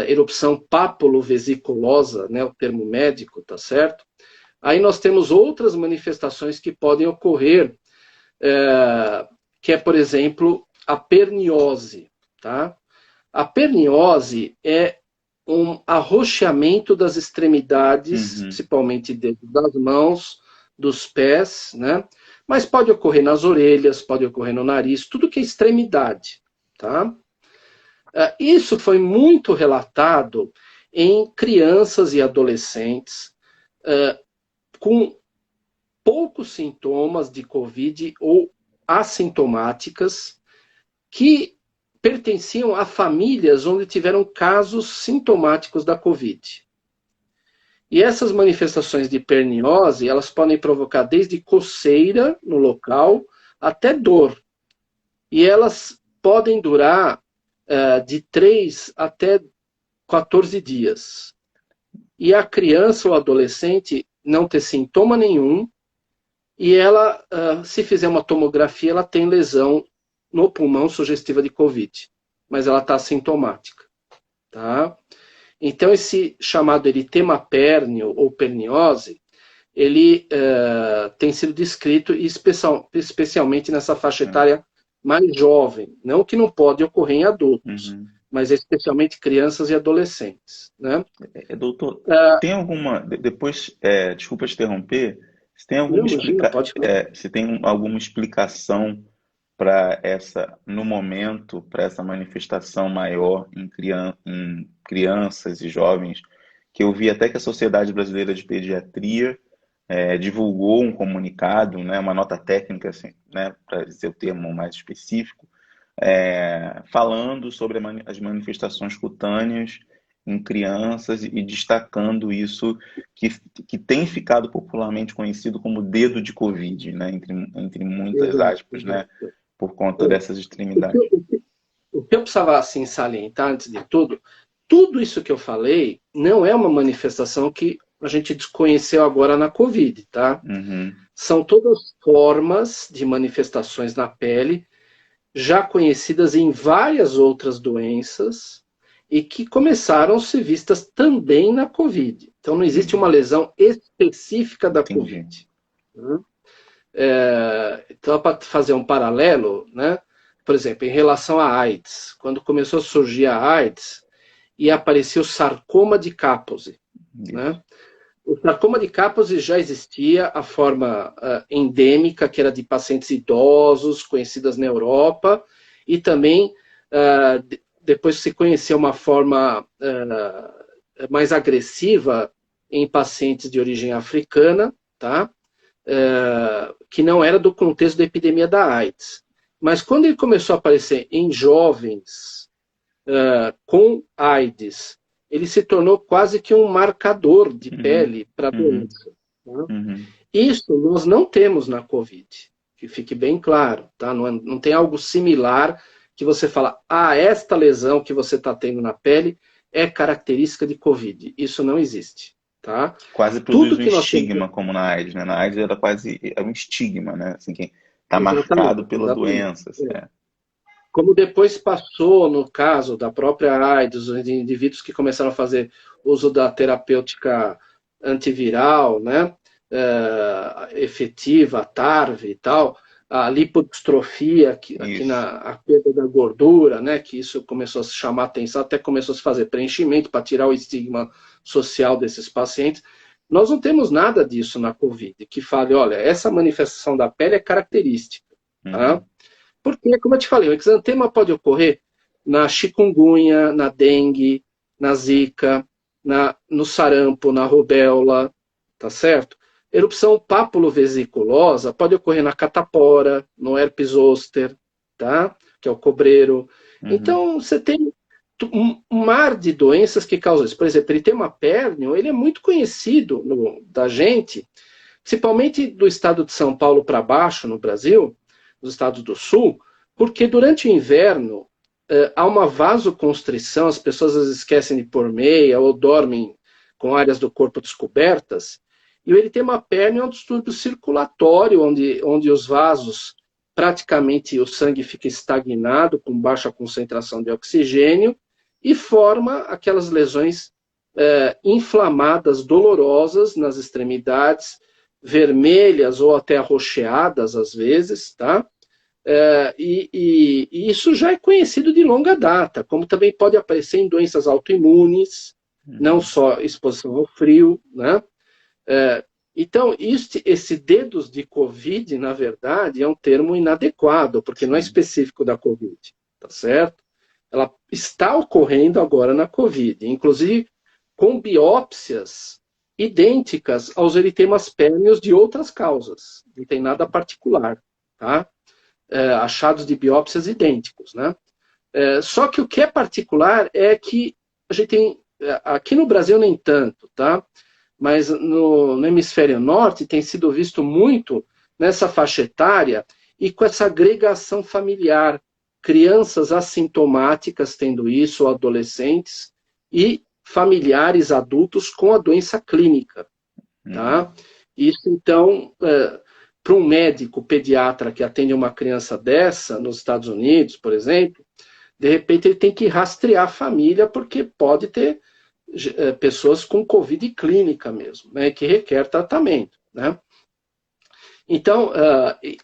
erupção papulovesiculosa, né, o termo médico, tá certo? Aí nós temos outras manifestações que podem ocorrer, que é, por exemplo, a perniose, tá? A perniose é um arroxeamento das extremidades, principalmente das mãos, dos pés, né? Mas pode ocorrer nas orelhas, pode ocorrer no nariz, tudo que é extremidade, tá? Isso foi muito relatado em crianças e adolescentes com poucos sintomas de Covid ou assintomáticas que pertenciam a famílias onde tiveram casos sintomáticos da Covid. E essas manifestações de perniose, elas podem provocar desde coceira no local até dor. E elas podem durar de 3 até 14 dias. E a criança ou adolescente não ter sintoma nenhum, e ela, se fizer uma tomografia, ela tem lesão no pulmão sugestiva de Covid, mas ela está assintomática, tá? Então, esse chamado eritema pérneo ou perniose, ele tem sido descrito especialmente nessa faixa etária mais jovem, não que não pode ocorrer em adultos, mas especialmente crianças e adolescentes, né? Doutor, tem alguma, depois, desculpa te interromper, se tem Não, imagina, pode falar. se tem alguma explicação para no momento, para essa manifestação maior em crianças e jovens, que eu vi até que a Sociedade Brasileira de Pediatria divulgou um comunicado, né, uma nota técnica, assim, né, para dizer o termo mais específico, falando sobre as manifestações cutâneas em crianças e destacando isso que tem ficado popularmente conhecido como dedo de Covid, né, entre muitas aspas, né, por conta dessas extremidades. O que eu precisava assim, salientar, antes de tudo isso que eu falei não é uma manifestação que a gente desconheceu agora na Covid, tá? São todas formas de manifestações na pele já conhecidas em várias outras doenças e que começaram a ser vistas também na Covid. Então não existe uma lesão específica da Covid. Então, para fazer um paralelo, né? Por exemplo, em relação à AIDS, quando começou a surgir a AIDS, e apareceu o sarcoma de Kaposi, né? O sarcoma de Kaposi já existia, a forma endêmica, que era de pacientes idosos, conhecidas na Europa, e também depois se conheceu uma forma mais agressiva em pacientes de origem africana, tá? Que não era do contexto da epidemia da AIDS. Mas quando ele começou a aparecer em jovens com AIDS, ele se tornou quase que um marcador de pele para a doença. Tá? Isso nós não temos na Covid, que fique bem claro. Tá? Não tem algo similar que você fala, esta lesão que você está tendo na pele é característica de Covid. Isso não existe. Tá? Quase produz um estigma, como na AIDS, né? Na AIDS era quase um estigma, né? Assim, que está marcado pela doença. Como depois passou no caso da própria AIDS, os indivíduos que começaram a fazer uso da terapêutica antiviral, né? Efetiva, a TARV e tal, a lipodistrofia, aqui a perda da gordura, né? Que isso começou a se chamar atenção, até começou a se fazer preenchimento para tirar o estigma social desses pacientes. Nós não temos nada disso na Covid, que fale, olha, essa manifestação da pele é característica. Tá? Porque, como eu te falei, o exantema pode ocorrer na chikungunya, na dengue, na zika, no sarampo, na rubéola, tá certo? Erupção papulovesiculosa pode ocorrer na catapora, no herpes zoster, tá? Que é o cobreiro. Então, você tem um mar de doenças que causam isso. Por exemplo, eritema pérneo, ele é muito conhecido da gente, principalmente do estado de São Paulo para baixo, no Brasil, nos estados do sul, porque durante o inverno há uma vasoconstrição, as pessoas às vezes esquecem de pôr meia ou dormem com áreas do corpo descobertas, e o eritema pérneo é um distúrbio circulatório, onde os vasos, praticamente o sangue fica estagnado, com baixa concentração de oxigênio, e forma aquelas lesões inflamadas, dolorosas nas extremidades, vermelhas ou até arroxeadas às vezes, tá? E isso já é conhecido de longa data, como também pode aparecer em doenças autoimunes, não só exposição ao frio, né? Então, esse dedos de Covid, na verdade, é um termo inadequado, porque não é específico da Covid, tá certo? Ela está ocorrendo agora na Covid, inclusive com biópsias idênticas aos eritemas pérneos de outras causas, não tem nada particular, tá? Achados de biópsias idênticos, né? Só que o que é particular é que a gente tem, aqui no Brasil nem tanto, tá? Mas no hemisfério norte tem sido visto muito nessa faixa etária e com essa agregação familiar, crianças assintomáticas tendo isso, ou adolescentes, e familiares adultos com a doença clínica, tá? Isso, então, para um médico pediatra que atende uma criança dessa, nos Estados Unidos, por exemplo, de repente ele tem que rastrear a família, porque pode ter pessoas com Covid clínica mesmo, né, que requer tratamento, né? Então,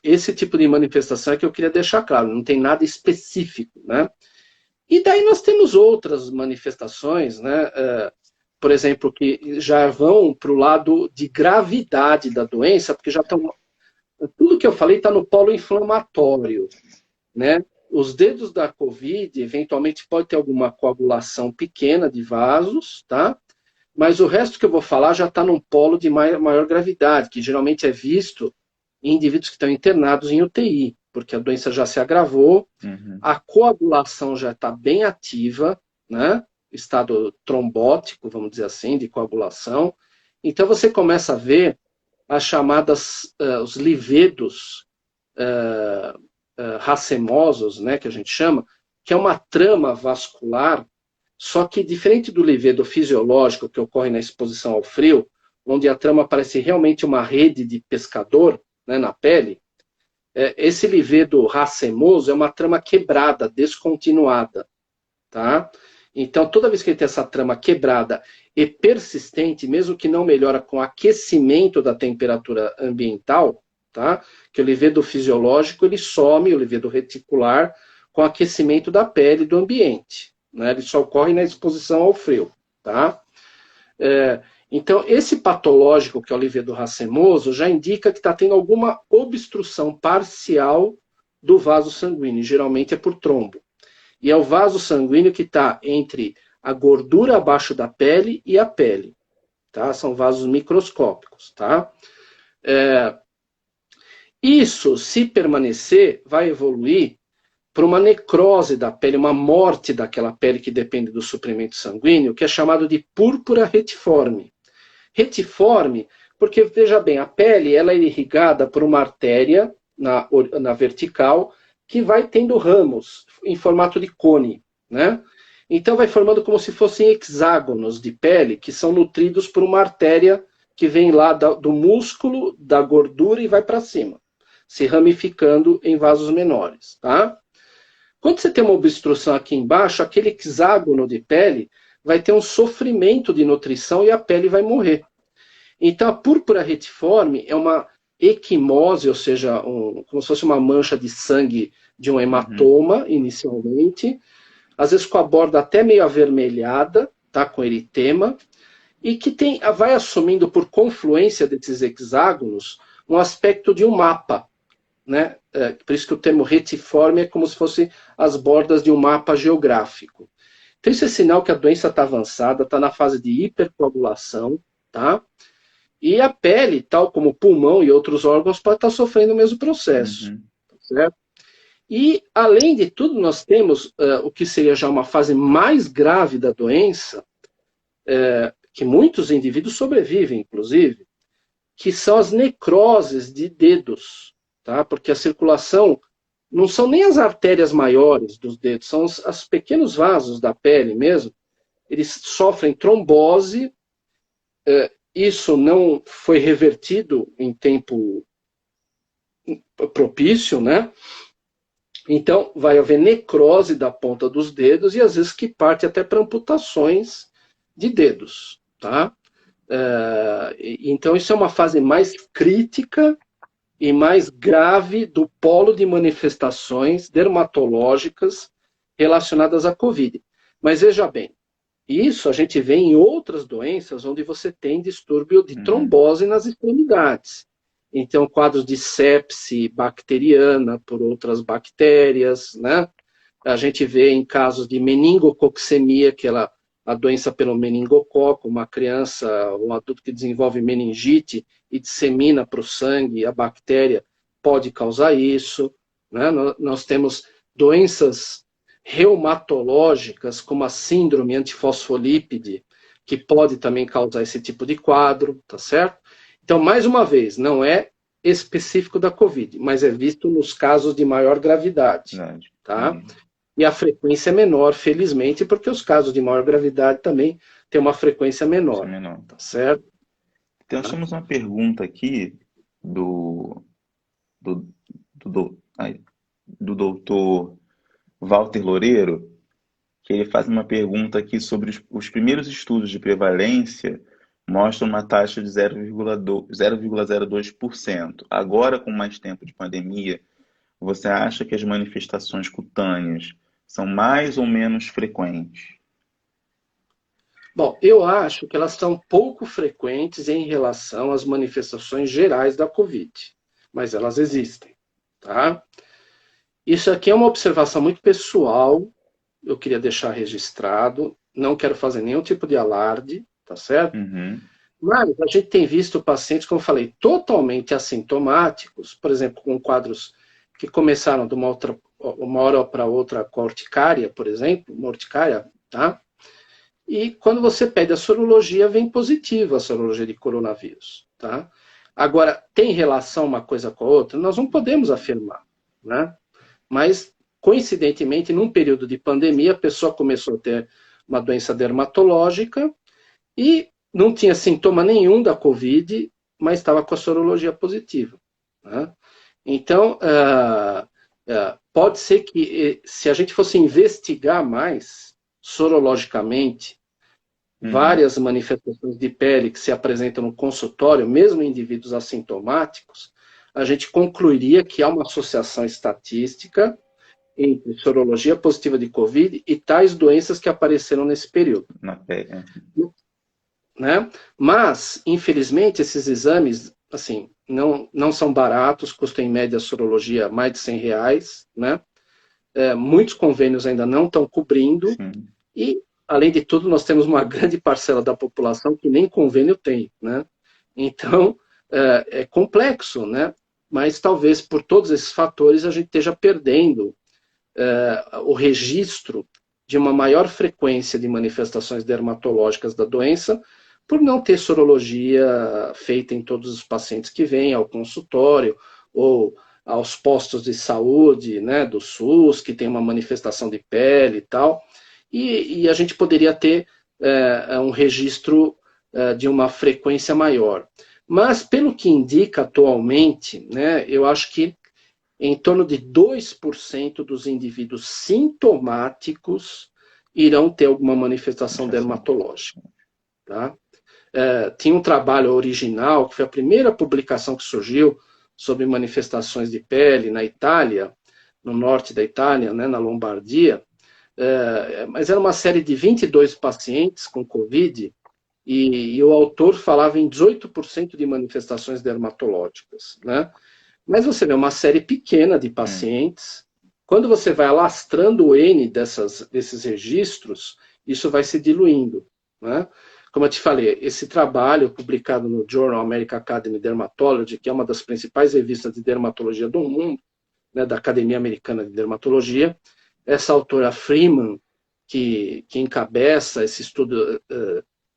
esse tipo de manifestação é que eu queria deixar claro, não tem nada específico, né? E daí nós temos outras manifestações, né? Por exemplo, que já vão para o lado de gravidade da doença, porque já estão... Tudo que eu falei está no polo inflamatório, né? Os dedos da Covid, eventualmente, pode ter alguma coagulação pequena de vasos, tá? Mas o resto que eu vou falar já está num polo de maior gravidade, que geralmente é visto em indivíduos que estão internados em UTI, porque a doença já se agravou, a coagulação já está bem ativa, né? Estado trombótico, vamos dizer assim, de coagulação. Então você começa a ver as chamadas, os livedos racemosos, né, que a gente chama, que é uma trama vascular, só que diferente do livedo fisiológico que ocorre na exposição ao frio, onde a trama parece realmente uma rede de pescador, né, na pele, esse livedo racemoso é uma trama quebrada, descontinuada, tá? Então, toda vez que ele tem essa trama quebrada e persistente, mesmo que não melhora com aquecimento da temperatura ambiental, tá? Que o livedo fisiológico, ele some, o livedo reticular, com aquecimento da pele e do ambiente, né? Ele só ocorre na exposição ao frio, tá? Então, esse patológico, que é o livedo racemoso, já indica que está tendo alguma obstrução parcial do vaso sanguíneo, geralmente é por trombo. E é o vaso sanguíneo que está entre a gordura abaixo da pele e a pele, tá? São vasos microscópicos, tá? Isso, se permanecer, vai evoluir para uma necrose da pele, uma morte daquela pele que depende do suprimento sanguíneo, que é chamado de púrpura retiforme. Retiforme, porque, veja bem, a pele ela é irrigada por uma artéria na vertical, que vai tendo ramos em formato de cone, né? Então vai formando como se fossem hexágonos de pele, que são nutridos por uma artéria que vem lá do músculo, da gordura e vai para cima, se ramificando em vasos menores, tá? Quando você tem uma obstrução aqui embaixo, aquele hexágono de pele vai ter um sofrimento de nutrição e a pele vai morrer. Então a púrpura retiforme é uma equimose, ou seja, como se fosse uma mancha de sangue de um hematoma, inicialmente, às vezes com a borda até meio avermelhada, tá, com eritema, e que vai assumindo por confluência desses hexágonos um aspecto de um mapa, né? Por isso que o termo retiforme é como se fosse as bordas de um mapa geográfico. Então isso é sinal que a doença está avançada, está na fase de hipercoagulação, tá? E a pele, tal como o pulmão e outros órgãos, pode estar sofrendo o mesmo processo, tá certo? E, além de tudo, nós temos o que seria já uma fase mais grave da doença, que muitos indivíduos sobrevivem, inclusive, que são as necroses de dedos, tá? Porque a circulação não são nem as artérias maiores dos dedos, são os pequenos vasos da pele mesmo. Eles sofrem trombose, isso não foi revertido em tempo propício, né? Então, vai haver necrose da ponta dos dedos e, às vezes, que parte até para amputações de dedos, tá? Então, isso é uma fase mais crítica e mais grave do polo de manifestações dermatológicas relacionadas à Covid. Mas, veja bem, isso a gente vê em outras doenças onde você tem distúrbio de trombose nas extremidades. Então, quadros de sepse bacteriana por outras bactérias, né? A gente vê em casos de meningococcemia, que é a doença pelo meningococo, uma criança ou um adulto que desenvolve meningite e dissemina para o sangue, a bactéria pode causar isso, né? Nós temos doenças reumatológicas, como a síndrome antifosfolípide, que pode também causar esse tipo de quadro, tá certo? Então, mais uma vez, não é específico da Covid, mas é visto nos casos de maior gravidade, tá? E a frequência é menor, felizmente, porque os casos de maior gravidade também têm uma frequência menor, tá certo? Então, nós temos uma pergunta aqui do doutor Walter Loureiro, que ele faz uma pergunta aqui sobre os primeiros estudos de prevalência mostram uma taxa de 0,02%. Agora, com mais tempo de pandemia, você acha que as manifestações cutâneas são mais ou menos frequentes? Bom, eu acho que elas são pouco frequentes em relação às manifestações gerais da Covid, mas elas existem, tá? Isso aqui é uma observação muito pessoal, eu queria deixar registrado, não quero fazer nenhum tipo de alarde, tá certo? Mas a gente tem visto pacientes, como eu falei, totalmente assintomáticos, por exemplo, com quadros que começaram de uma hora para outra com a urticária, por exemplo, uma urticária, tá? E quando você pede a sorologia, vem positiva a sorologia de coronavírus, tá? Agora, tem relação uma coisa com a outra? Nós não podemos afirmar, né? Mas, coincidentemente, num período de pandemia, a pessoa começou a ter uma doença dermatológica e não tinha sintoma nenhum da Covid, mas estava com a sorologia positiva, né? Então, pode ser que, se a gente fosse investigar mais, sorologicamente, várias manifestações de pele que se apresentam no consultório, mesmo em indivíduos assintomáticos, a gente concluiria que há uma associação estatística entre sorologia positiva de Covid e tais doenças que apareceram nesse período. Na pele, né? Mas, infelizmente, esses exames, assim, não são baratos, custam em média a sorologia mais de R$100, né? Muitos convênios ainda não estão cobrindo. E, além de tudo, nós temos uma grande parcela da população que nem convênio tem, né? Então, é complexo, né? Mas talvez por todos esses fatores a gente esteja perdendo o registro de uma maior frequência de manifestações dermatológicas da doença por não ter sorologia feita em todos os pacientes que vêm ao consultório ou aos postos de saúde, né, do SUS, que tem uma manifestação de pele e tal. E a gente poderia ter um registro de uma frequência maior. Mas, pelo que indica atualmente, né, eu acho que em torno de 2% dos indivíduos sintomáticos irão ter alguma manifestação dermatológica. Tá? Tinha um trabalho original, que foi a primeira publicação que surgiu sobre manifestações de pele na Itália, no norte da Itália, né, na Lombardia, mas era uma série de 22 pacientes com Covid, e o autor falava em 18% de manifestações dermatológicas, né? Mas você vê uma série pequena de pacientes, quando você vai alastrando o N desses registros, isso vai se diluindo, né? Como eu te falei, esse trabalho publicado no Journal American Academy of Dermatology, que é uma das principais revistas de dermatologia do mundo, né, da Academia Americana de Dermatologia. Essa autora Freeman, que encabeça esse estudo,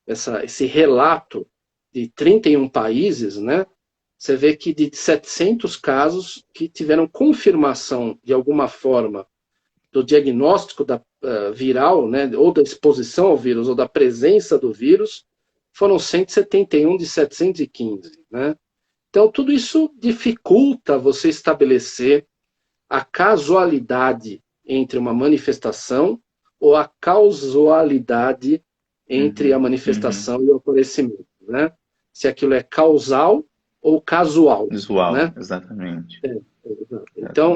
esse relato de 31 países, né, você vê que de 700 casos que tiveram confirmação de alguma forma do diagnóstico viral, né, ou da exposição ao vírus, ou da presença do vírus, foram 171 de 715. Né? Então, tudo isso dificulta você estabelecer a casualidade entre uma manifestação ou a causalidade entre a manifestação e o aparecimento. Né? Se aquilo é causal ou casual. Visual, né? Exatamente.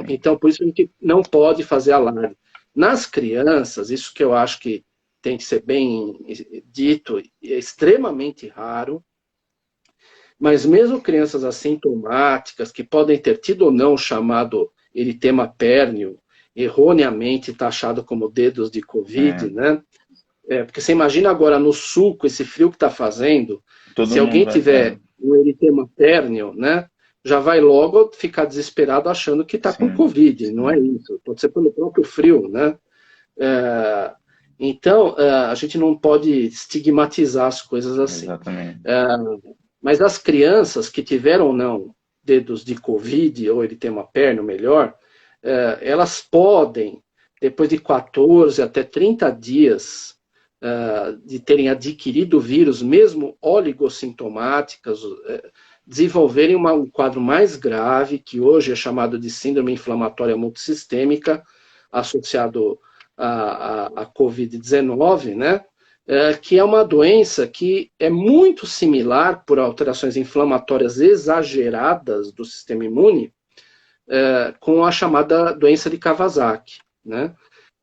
Então, por isso a gente não pode fazer alarde. Nas crianças, isso que eu acho que tem que ser bem dito, é extremamente raro, mas mesmo crianças assintomáticas, que podem ter tido ou não o chamado eritema pérneo, erroneamente taxado como dedos de Covid, né? Porque você imagina agora no sul, com esse frio que está fazendo, se alguém tiver um eritema pérneo, né, já vai logo ficar desesperado achando que está com Covid. Não é isso. Pode ser pelo próprio frio, né? Então, a gente não pode estigmatizar as coisas assim. Exatamente. Mas as crianças que tiveram ou não dedos de Covid, ou eritema pérneo, melhor, elas podem, depois de 14 até 30 dias de terem adquirido o vírus, mesmo oligossintomáticas, desenvolverem um quadro mais grave, que hoje é chamado de síndrome inflamatória multissistêmica, associado à Covid-19, né? Que é uma doença que é muito similar, por alterações inflamatórias exageradas do sistema imune, com a chamada doença de Kawasaki, né?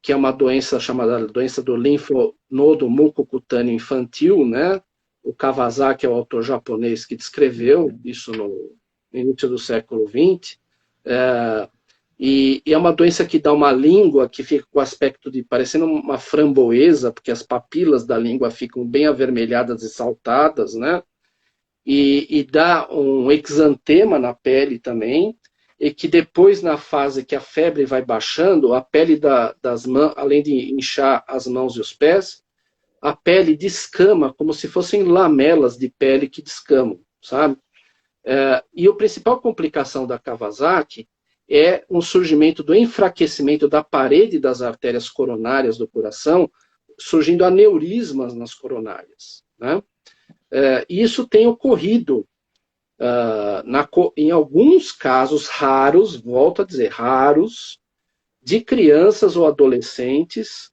Que é uma doença chamada doença do linfonodo mucocutâneo infantil, né? O Kawasaki é o autor japonês que descreveu isso no início do século XX, e é uma doença que dá uma língua que fica com o aspecto de parecendo uma framboesa, porque as papilas da língua ficam bem avermelhadas e saltadas, né? E dá um exantema na pele também, e que depois, na fase que a febre vai baixando, a pele das mãos, além de inchar as mãos e os pés, a pele descama como se fossem lamelas de pele que descamam, sabe? E a principal complicação da Kawasaki é um surgimento do enfraquecimento da parede das artérias coronárias do coração, surgindo aneurismas nas coronárias, né? E isso tem ocorrido em alguns casos raros, volto a dizer, raros, de crianças ou adolescentes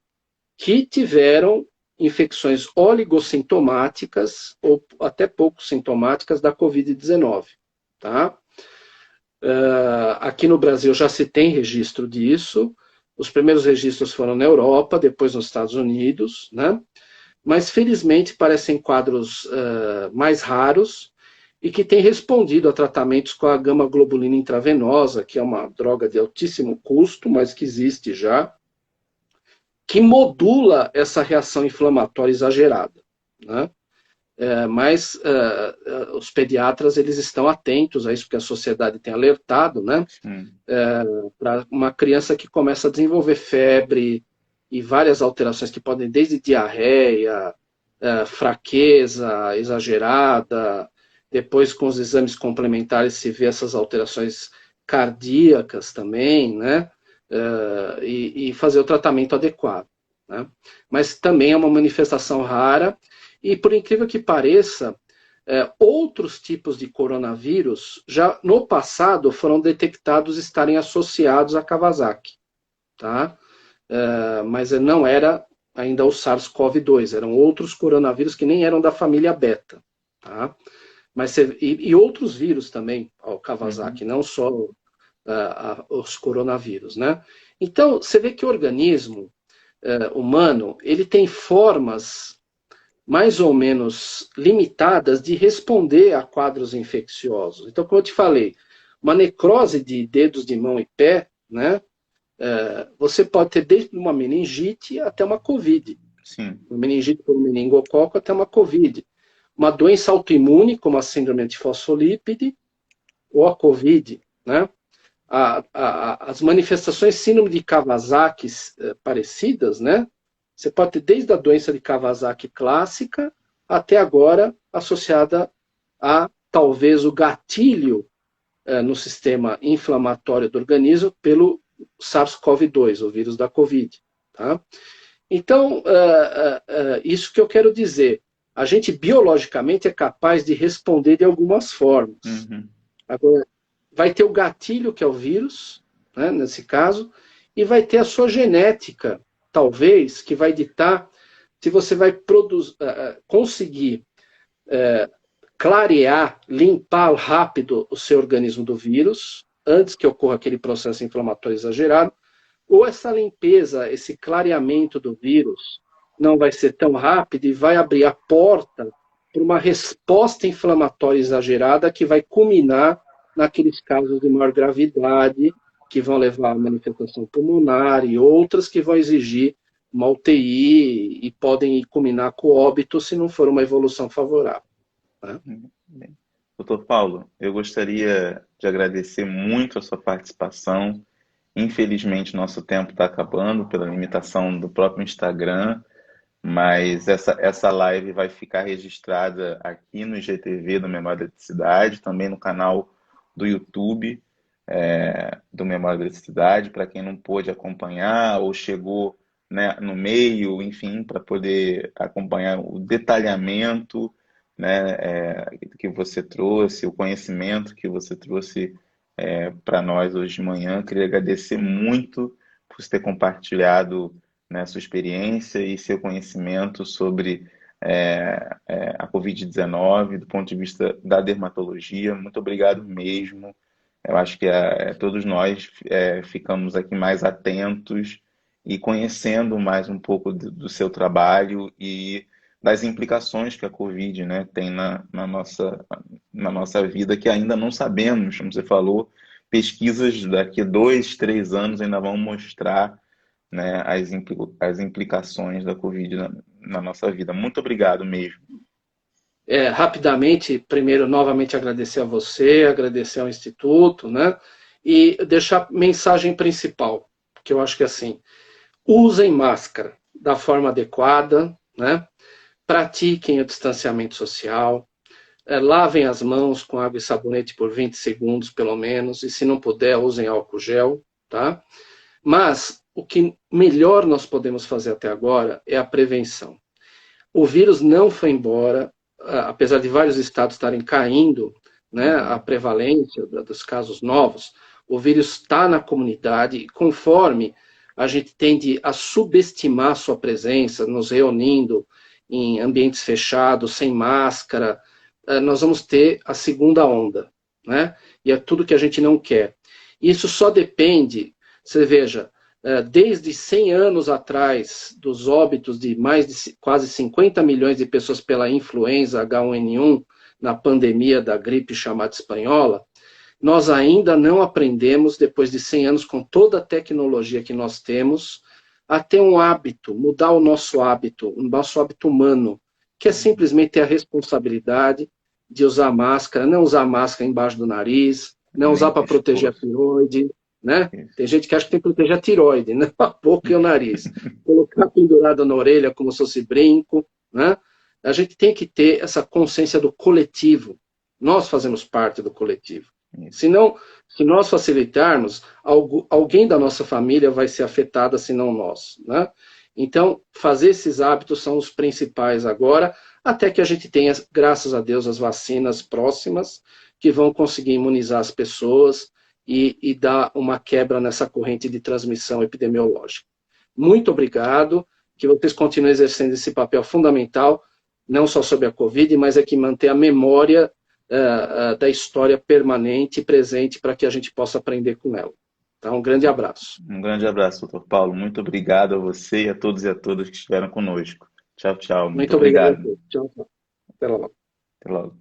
que tiveram infecções oligossintomáticas ou até pouco sintomáticas da Covid-19, tá? Aqui no Brasil já se tem registro disso, os primeiros registros foram na Europa, depois nos Estados Unidos, né? Mas felizmente parecem quadros mais raros e que têm respondido a tratamentos com a gama-globulina intravenosa, que é uma droga de altíssimo custo, mas que existe já, que modula essa reação inflamatória exagerada, né? Mas os pediatras eles estão atentos a isso, porque a sociedade tem alertado, né? Para uma criança que começa a desenvolver febre e várias alterações que podem, desde diarreia, fraqueza exagerada, depois com os exames complementares se vê essas alterações cardíacas também, né? E fazer o tratamento adequado, né? Mas também é uma manifestação rara. E, por incrível que pareça, outros tipos de coronavírus já no passado foram detectados estarem associados a Kawasaki, tá? Mas não era ainda o SARS-CoV-2, eram outros coronavírus que nem eram da família beta, tá? E outros vírus também, o Kawasaki, não só os coronavírus, né? Então, você vê que o organismo humano, ele tem formas mais ou menos limitadas de responder a quadros infecciosos. Então, como eu te falei, uma necrose de dedos de mão e pé, né? Você pode ter desde uma meningite até uma Covid. Sim. Uma meningite por meningococo até uma Covid. Uma doença autoimune, como a síndrome antifosfolípide, ou a Covid, né? as manifestações síndrome de Kawasaki parecidas, né? Você pode ter desde a doença de Kawasaki clássica até agora associada a talvez o gatilho no sistema inflamatório do organismo pelo SARS-CoV-2, o vírus da Covid. Tá? Então, isso que eu quero dizer. A gente biologicamente é capaz de responder de algumas formas. Uhum. Agora, vai ter o gatilho, que é o vírus, né, nesse caso, e vai ter a sua genética, talvez, que vai ditar se você vai conseguir clarear, limpar rápido o seu organismo do vírus, antes que ocorra aquele processo inflamatório exagerado, ou essa limpeza, esse clareamento do vírus não vai ser tão rápido e vai abrir a porta para uma resposta inflamatória exagerada que vai culminar naqueles casos de maior gravidade, que vão levar a manifestação pulmonar e outras que vão exigir uma UTI e podem culminar com óbito se não for uma evolução favorável. Né? Bem, doutor Paulo, eu gostaria de agradecer muito a sua participação. Infelizmente, nosso tempo está acabando pela limitação do próprio Instagram, mas essa live vai ficar registrada aqui no IGTV do Memória da Eletricidade, também no canal do YouTube do Memória da Eletricidade, para quem não pôde acompanhar ou chegou, né, no meio, enfim, para poder acompanhar o detalhamento, né, que você trouxe, o conhecimento que você trouxe para nós hoje de manhã. Queria agradecer muito por você ter compartilhado, né, sua experiência e seu conhecimento sobre a Covid-19 do ponto de vista da dermatologia. Muito obrigado mesmo. Eu acho que todos nós ficamos aqui mais atentos e conhecendo mais um pouco do seu trabalho e das implicações que a Covid, né, tem na nossa vida, que ainda não sabemos, como você falou, pesquisas daqui a 2, 3 anos ainda vão mostrar, né, as implicações da Covid na nossa vida. Muito obrigado mesmo. Rapidamente, primeiro, novamente agradecer a você, agradecer ao Instituto, né? E deixar a mensagem principal, que eu acho que é assim, usem máscara da forma adequada, né? Pratiquem o distanciamento social, lavem as mãos com água e sabonete por 20 segundos, pelo menos, e se não puder, usem álcool gel, tá? Mas o que melhor nós podemos fazer até agora é a prevenção. O vírus não foi embora, apesar de vários estados estarem caindo, né, a prevalência dos casos novos, o vírus está na comunidade e conforme a gente tende a subestimar sua presença, nos reunindo em ambientes fechados, sem máscara, nós vamos ter a segunda onda, né? E é tudo que a gente não quer. Isso só depende, você veja, desde 100 anos atrás, dos óbitos de mais de quase 50 milhões de pessoas pela influenza H1N1, na pandemia da gripe chamada espanhola, nós ainda não aprendemos, depois de 100 anos, com toda a tecnologia que nós temos, a ter um hábito, mudar o nosso hábito humano, que é simplesmente ter a responsabilidade de usar máscara, não usar máscara embaixo do nariz, não usar para proteger a tiroide, né? Tem gente que acha que tem que proteger a tiroide, né? A boca e o nariz. Colocar pendurado na orelha como se fosse brinco, né? A gente tem que ter essa consciência do coletivo. Nós fazemos parte do coletivo. Senão, se nós facilitarmos, alguém da nossa família vai ser afetada, se não nós, né? Então, fazer esses hábitos são os principais agora, até que a gente tenha, graças a Deus, as vacinas próximas, que vão conseguir imunizar as pessoas e dar uma quebra nessa corrente de transmissão epidemiológica. Muito obrigado, que vocês continuem exercendo esse papel fundamental, não só sobre a Covid, mas é que manter a memória da história permanente e presente para que a gente possa aprender com ela. Então, um grande abraço. Um grande abraço, doutor Paulo. Muito obrigado a você e a todos e a todas que estiveram conosco. Tchau, tchau. Muito obrigado. obrigado. Tchau, tchau. Até logo. Até logo.